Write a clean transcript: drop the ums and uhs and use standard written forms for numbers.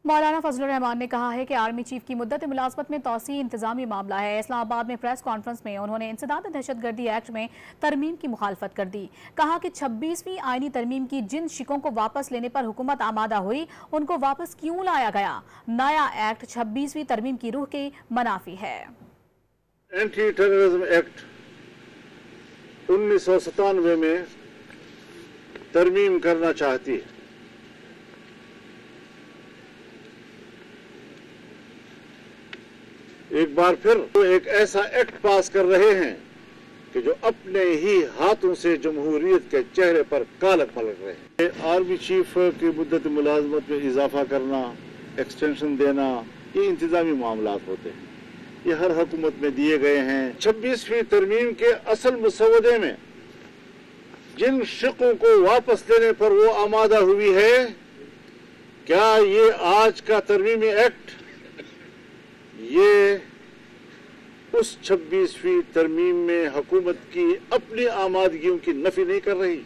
مولانا فضل الرحمان نے کہا ہے کہ آرمی چیف کی مدت ملازمت میں توسیع انتظامی معاملہ ہے۔ اسلام آباد میں پریس کانفرنس میں انہوں نے انسداد دہشت گردی ایکٹ میں ترمیم کی مخالفت کر دی۔ کہا کہ 26ویں آئینی ترمیم کی جن شقوں کو واپس لینے پر حکومت آمادہ ہوئی ان کو واپس کیوں لایا گیا؟ نیا ایکٹ 26ویں ترمیم کی روح کے منافی ہے۔ اینٹی ٹیررزم ایکٹ 1997 میں ترمیم کرنا چاہتی ہے۔ ایک بار پھر ایک ایسا ایکٹ پاس کر رہے ہیں کہ جو اپنے ہی ہاتھوں سے جمہوریت کے چہرے پر کالک پلٹ رہے ہیں۔ آرمی چیف کی مدت ملازمت میں اضافہ کرنا، ایکسٹینشن دینا، یہ انتظامی معاملات ہوتے ہیں، یہ ہر حکومت میں دیے گئے ہیں۔ 26ویں ترمیم کے اصل مسودے میں جن شقوں کو واپس لینے پر وہ آمادہ ہوئی ہے، کیا یہ آج کا ترمیمی ایکٹ یہ اس 26ویں ترمیم میں حکومت کی اپنی آمادگیوں کی نفی نہیں کر رہی؟